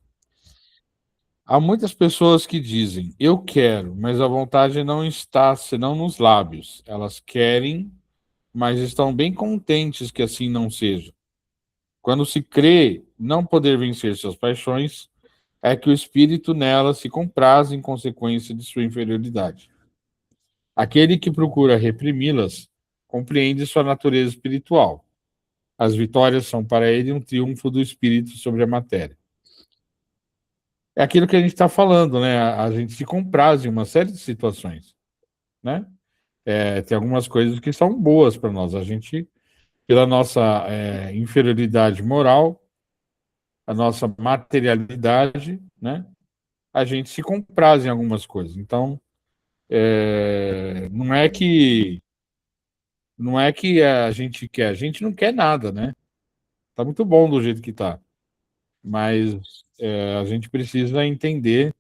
Há muitas pessoas que dizem, eu quero, mas a vontade não está senão nos lábios. Elas querem, mas estão bem contentes que assim não seja. Quando se crê não poder vencer suas paixões, é que o espírito nelas se compraz em consequência de sua inferioridade. Aquele que procura reprimi-las compreende sua natureza espiritual. As vitórias são para ele um triunfo do espírito sobre a matéria. É aquilo que a gente está falando, né? A gente se compraz em uma série de situações, né? Tem algumas coisas que são boas para nós. A gente, pela nossa inferioridade moral, a nossa materialidade, né? A gente se compraz em algumas coisas. Então, não é que a gente não quer nada, né? Tá muito bom do jeito que tá, mas a gente precisa entender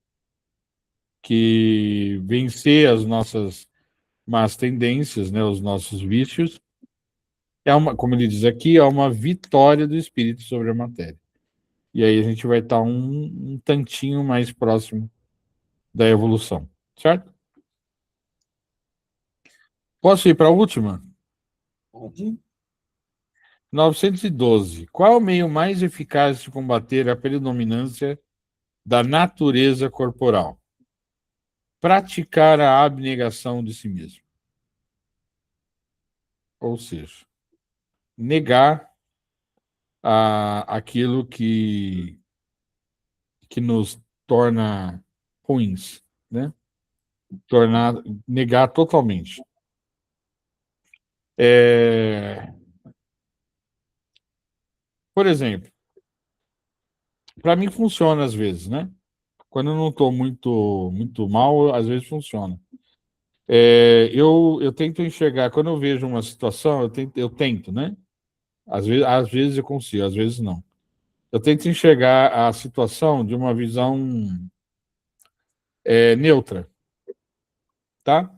que vencer as nossas más tendências, né, os nossos vícios, como ele diz aqui, é uma vitória do espírito sobre a matéria. E aí a gente vai estar um tantinho mais próximo da evolução, certo? Posso ir para a última? Pode. 912. Qual é o meio mais eficaz de combater a predominância da natureza corporal? Praticar a abnegação de si mesmo. Ou seja, negar aquilo que nos torna ruins, né? Negar totalmente. Por exemplo, para mim funciona às vezes, né? Quando eu não estou muito mal, às vezes funciona. Eu tento enxergar, quando eu vejo uma situação, eu tento, né? Às vezes eu consigo, às vezes não. Eu tento enxergar a situação de uma visão neutra, tá?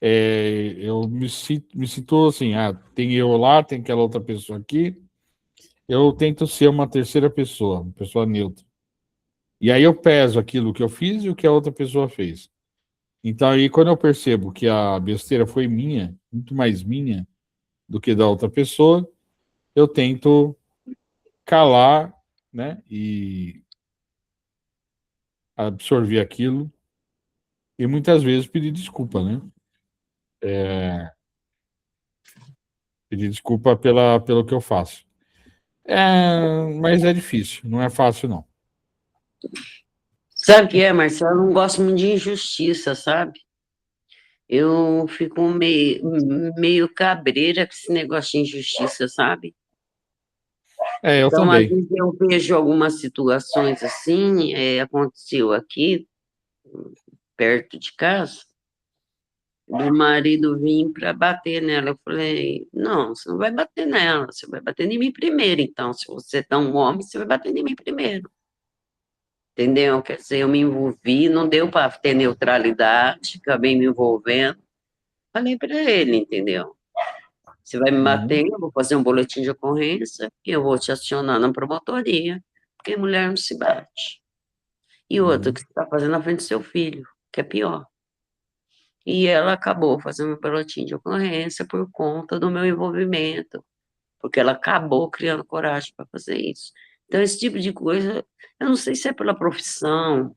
Eu me sinto assim, tem eu lá, tem aquela outra pessoa aqui. Eu tento ser uma terceira pessoa, uma pessoa neutra. E aí eu peso aquilo que eu fiz e o que a outra pessoa fez. Então aí quando eu percebo que a besteira foi minha, muito mais minha do que da outra pessoa, eu tento calar, né, e absorver aquilo e muitas vezes pedir desculpa, né? Pedir desculpa pelo que eu faço. Mas é difícil, não é fácil, não. Sabe o que é, Marcelo? Eu não gosto muito de injustiça, sabe? Eu fico meio cabreira com esse negócio de injustiça, sabe? Eu Então, às também. vezes eu vejo algumas situações assim, aconteceu aqui, perto de casa, do marido vir para bater nela. Eu falei, não, você não vai bater nela, você vai bater em mim primeiro, então, se você é tão homem, você vai bater em mim primeiro. Entendeu? Quer dizer, eu me envolvi, não deu para ter neutralidade, acabei me envolvendo. Falei para ele, entendeu? Você vai me bater, eu vou fazer um boletim de ocorrência e eu vou te acionar na promotoria, porque mulher não se bate. E outra, que você está fazendo na frente do seu filho, que é pior. E ela acabou fazendo um boletim de ocorrência por conta do meu envolvimento, porque ela acabou criando coragem para fazer isso. Então, esse tipo de coisa, eu não sei se é pela profissão,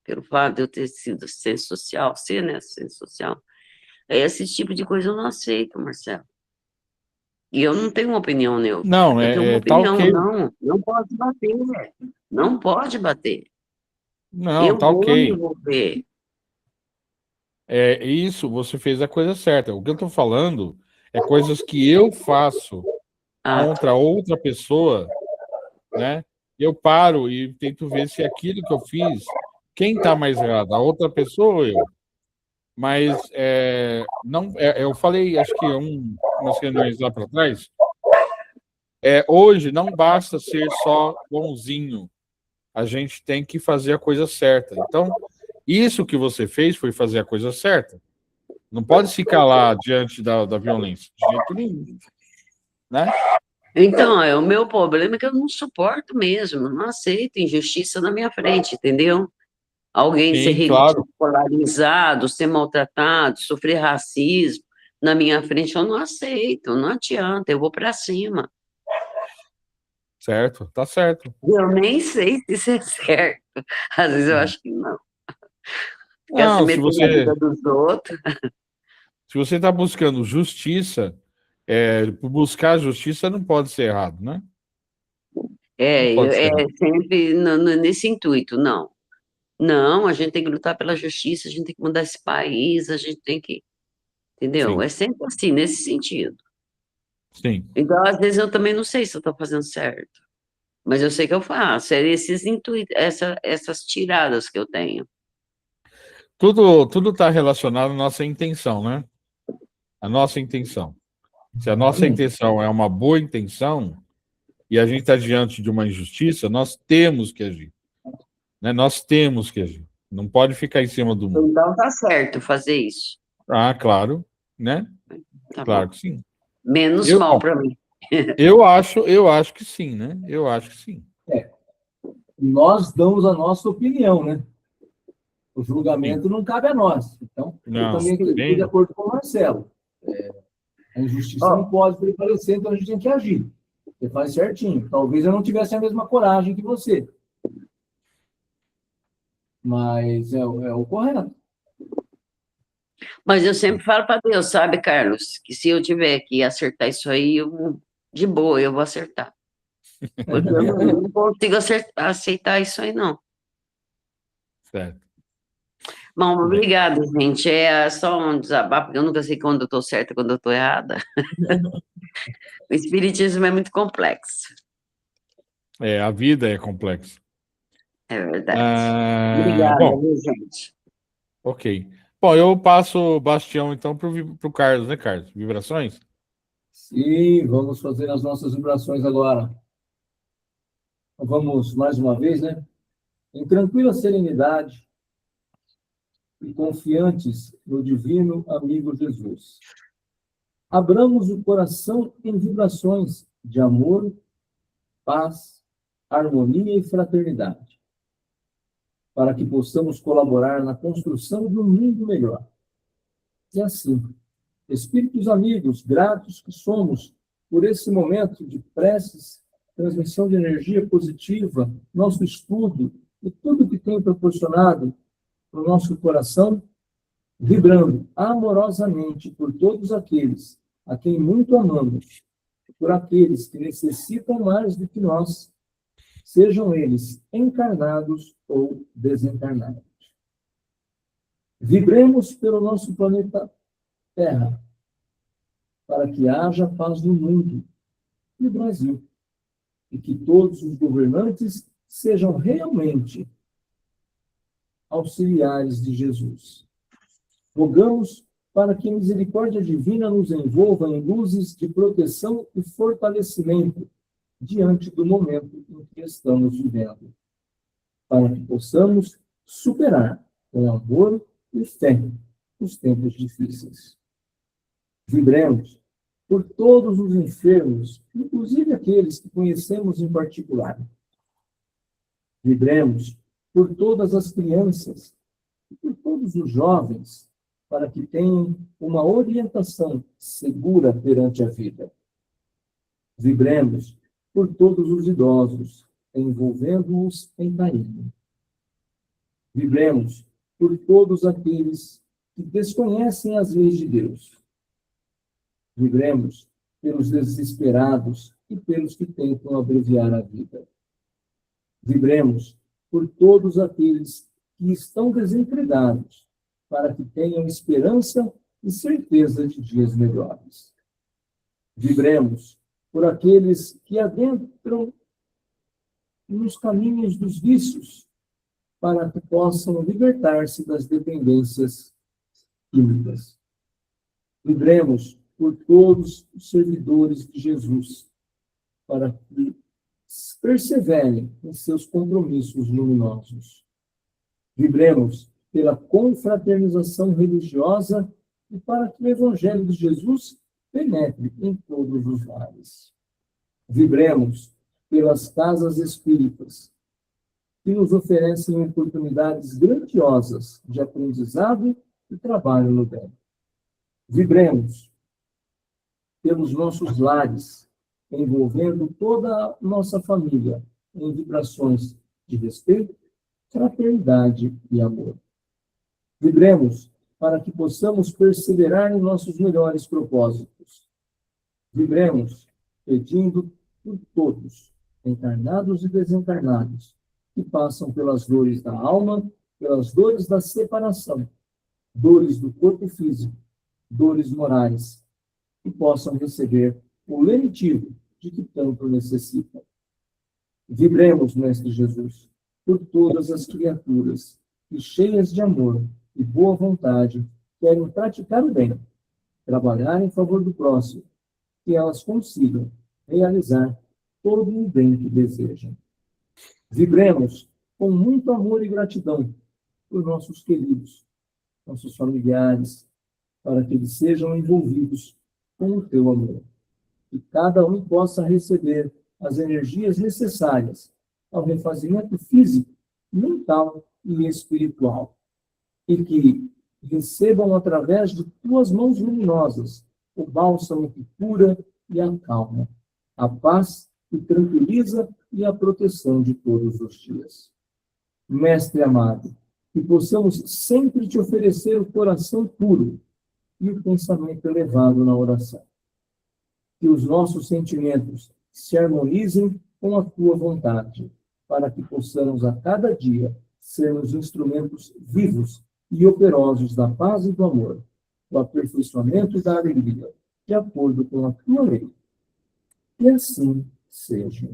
pelo fato de eu ter sido assistente social, ser, né, assistente social, esse tipo de coisa eu não aceito, Marcelo. E eu não tenho uma opinião neutra. Não, Eu tenho uma tá opinião, ok. não pode bater, velho. Não pode bater. Não, Eu tá vou me ok. envolver. Isso, você fez a coisa certa. O que eu tô falando é coisas que eu faço Ah, contra outra pessoa, né? Eu paro e tento ver se aquilo que eu fiz, quem tá mais errado, a outra pessoa ou eu. Mas não, eu falei, acho que umas reuniões lá para trás, hoje não basta ser só bonzinho, a gente tem que fazer a coisa certa. Então, isso que você fez foi fazer a coisa certa. Não pode se calar diante da violência, de jeito nenhum, né? então, o meu problema é que eu não suporto mesmo, não aceito injustiça na minha frente, entendeu? Alguém ser Sim, claro. ridicularizado, ser maltratado, sofrer racismo na minha frente, eu não aceito, não adianta, eu vou para cima. Certo, tá certo. Eu nem sei se isso é certo. Às vezes eu acho que não. Quer se Não, se meter na você vida dos outros. se você está buscando justiça, por buscar justiça não pode ser errado, né? Não pode ser É errado. sempre nesse intuito, não. Não, a gente tem que lutar pela justiça, a gente tem que mudar esse país, a gente tem que. Entendeu? Sim, É sempre assim, nesse sentido. sim. Então, às vezes, eu também não sei se eu estou fazendo certo, mas eu sei que eu faço. É esses intuitos, essas tiradas que eu tenho. Tudo está relacionado à nossa intenção, né? A nossa intenção. Se a nossa intenção é uma boa intenção e a gente está diante de uma injustiça, nós temos que agir, né? Nós temos que agir. Não pode ficar em cima do muro. Então, tá certo fazer isso. Claro, né? Tá Claro bom. que sim. Menos Eu, mal bom, para mim. eu acho que sim, né? Eu acho que sim. Nós damos a nossa opinião, né? O Sim. julgamento não cabe a nós. Então, eu Não, também estou de bem, acordo com o Marcelo. A injustiça Ó, não pode prevalecer, então a gente tem que agir. Você faz certinho. Talvez eu não tivesse a mesma coragem que você. Mas é o correto. mas eu sempre falo para Deus, sabe, Carlos, que se eu tiver que acertar isso aí, de boa, eu vou acertar. Porque eu não consigo aceitar isso aí, não. certo. Bom, obrigada, gente. É só um desabafo, porque eu nunca sei quando eu estou certa e quando eu estou errada. O espiritismo é muito complexo, A vida é complexa. é verdade. Ah, Obrigada, bom, viu, gente? ok. Bom, eu passo o bastião, então, para o Carlos, né, Carlos? Vibrações? Sim, vamos fazer as nossas vibrações agora. Vamos mais uma vez, né? Em tranquila serenidade e confiantes no divino amigo Jesus. Abramos o coração em vibrações de amor, paz, harmonia e fraternidade, para que possamos colaborar na construção de um mundo melhor. E assim, espíritos amigos, gratos que somos por esse momento de preces, transmissão de energia positiva, nosso estudo e tudo que tem proporcionado para o nosso coração, vibrando amorosamente por todos aqueles a quem muito amamos, por aqueles que necessitam mais do que nós, sejam eles encarnados ou desencarnados. Vibremos pelo nosso planeta Terra, para que haja paz no mundo e no Brasil, e que todos os governantes sejam realmente auxiliares de Jesus. Rogamos para que a misericórdia divina nos envolva em luzes de proteção e fortalecimento diante do momento em que estamos vivendo, para que possamos superar com amor e fé os tempos difíceis. Vibremos por todos os enfermos, inclusive aqueles que conhecemos em particular. Vibremos por todas as crianças e por todos os jovens, para que tenham uma orientação segura perante a vida. Vibremos por todos os idosos, envolvendo-os em carinho. Vibremos por todos aqueles que desconhecem as leis de Deus. Vibremos pelos desesperados e pelos que tentam abreviar a vida. Vibremos por todos aqueles que estão desempregados, para que tenham esperança e certeza de dias melhores. Vibremos por aqueles que adentram nos caminhos dos vícios, para que possam libertar-se das dependências químicas. Vibremos por todos os servidores de Jesus, para que perseverem em seus compromissos luminosos. Vibremos pela confraternização religiosa e para que o Evangelho de Jesus penetre em todos os lares. Vibremos pelas casas espíritas, que nos oferecem oportunidades grandiosas de aprendizado e trabalho no bem. Vibremos pelos nossos lares, envolvendo toda a nossa família em vibrações de respeito, fraternidade e amor. Vibremos para que possamos perseverar em nossos melhores propósitos. Vibremos pedindo por todos, encarnados e desencarnados, que passam pelas dores da alma, pelas dores da separação, dores do corpo físico, dores morais, que possam receber o lenitivo de que tanto necessitam. Vibremos, Mestre Jesus, por todas as criaturas que, cheias de amor e boa vontade, querem praticar o bem, trabalhar em favor do próximo, que elas consigam realizar todo o bem que desejam. Vibremos com muito amor e gratidão por nossos queridos, nossos familiares, para que eles sejam envolvidos com o teu amor. Que cada um possa receber as energias necessárias ao refazimento físico, mental e espiritual. E que recebam, através de tuas mãos luminosas, o bálsamo que cura e acalma, a paz que tranquiliza e a proteção de todos os dias. Mestre amado, que possamos sempre te oferecer o coração puro e o pensamento elevado na oração. Que os nossos sentimentos se harmonizem com a tua vontade, para que possamos a cada dia sermos instrumentos vivos e operosos da paz e do amor, o aperfeiçoamento da alegria, de acordo com a tua lei. E assim seja.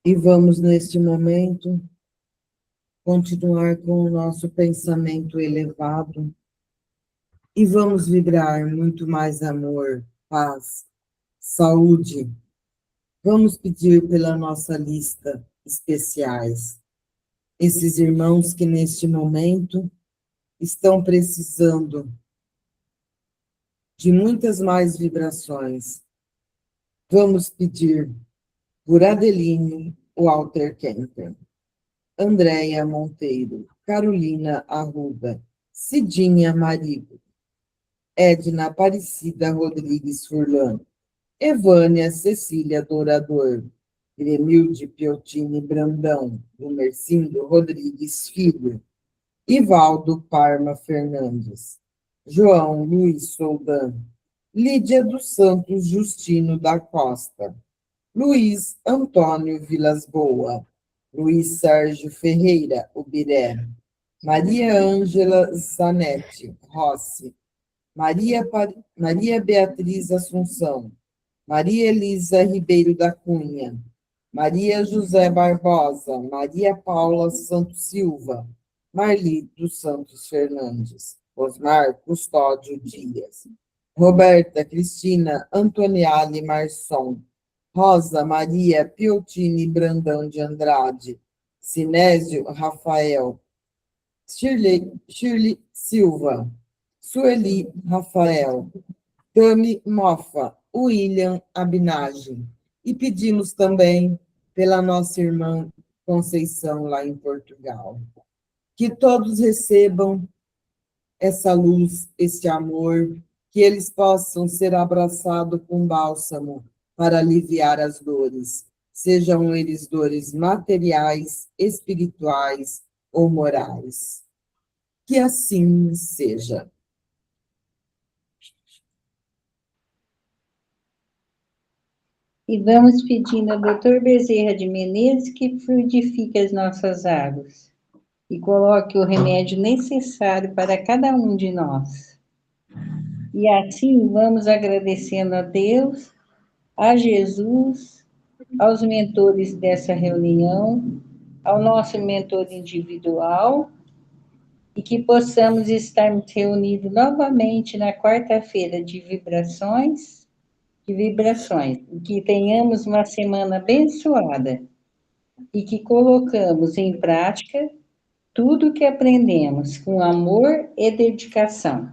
E vamos, neste momento, continuar com o nosso pensamento elevado e vamos vibrar muito mais amor, paz, saúde. Vamos pedir pela nossa lista especiais. Esses irmãos que neste momento estão precisando de muitas mais vibrações. Vamos pedir por Adeline Walter Kemper, Andréia Monteiro, Carolina Arruda, Cidinha Marigo, Edna Aparecida Rodrigues Furlan, Evânia Cecília Dourador, Gremilde Piotini Brandão, Gumercindo Rodrigues Filho, Ivaldo Parma Fernandes, João Luiz Soldan, Lídia dos Santos Justino da Costa, Luiz Antônio Vilas Boa, Luiz Sérgio Ferreira Ubiré, Maria Ângela Zanetti Rossi, Maria Beatriz Assunção, Maria Elisa Ribeiro da Cunha, Maria José Barbosa, Maria Paula Santos Silva, Marli dos Santos Fernandes, Osmar Custódio Dias, Roberta Cristina Antoniale Marçom, Rosa Maria Piotini Brandão de Andrade, Sinésio Rafael, Shirley Silva, Sueli Rafael, Tami Moffa, William Abinage. E pedimos também pela nossa irmã Conceição, lá em Portugal. Que todos recebam essa luz, esse amor, que eles possam ser abraçados com bálsamo para aliviar as dores, sejam eles dores materiais, espirituais ou morais. Que assim seja. E vamos pedindo ao Dr. Bezerra de Menezes que fluidifique as nossas águas e coloque o remédio necessário para cada um de nós. E assim vamos agradecendo a Deus, a Jesus, aos mentores dessa reunião, ao nosso mentor individual, e que possamos estar reunidos novamente na quarta-feira de vibrações, e que tenhamos uma semana abençoada, e que colocamos em prática tudo que aprendemos com amor e dedicação.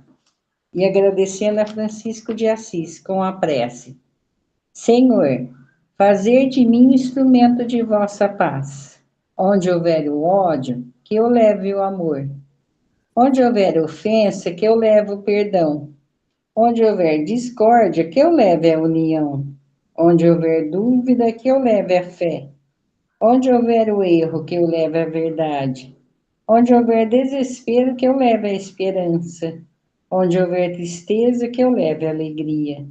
E agradecendo a Francisco de Assis com a prece. Senhor, fazer de mim instrumento de vossa paz. Onde houver o ódio, que eu leve o amor. Onde houver ofensa, que eu leve o perdão. Onde houver discórdia, que eu leve a união. Onde houver dúvida, que eu leve a fé. Onde houver o erro, que eu leve a verdade. Onde houver desespero, que eu leve a esperança. Onde houver tristeza, que eu leve a alegria.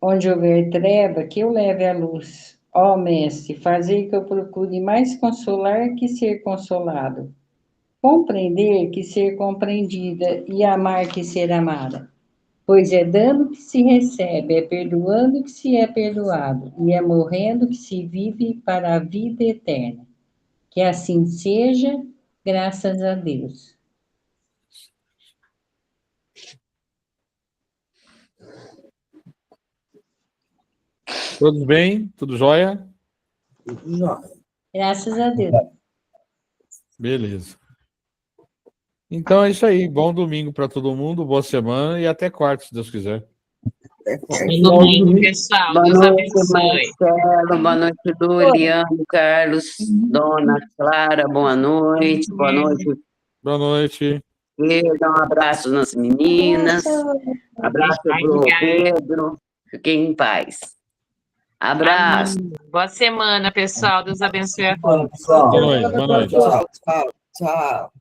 Onde houver treva, que eu leve a luz. Ó Mestre, fazer que eu procure mais consolar que ser consolado. Compreender que ser compreendida e amar que ser amada. Pois é dando que se recebe, é perdoando que se é perdoado, e é morrendo que se vive para a vida eterna. Que assim seja, graças a Deus. Todos bem? Tudo jóia? Graças a Deus. Beleza. Então é isso aí. Bom domingo para todo mundo, boa semana e até quarta, se Deus quiser. Bom domingo, pessoal. Boa Deus noite, abençoe. Marcelo. Boa noite, Doriano, Carlos, Dona Clara. Boa noite. Boa noite, Boa noite. Pedro. Um abraço nas meninas. Abraço para o Pedro. Fiquem em paz. Abraço. Boa semana, pessoal. Deus abençoe a todos. Boa noite. Boa noite. Tchau, tchau, tchau.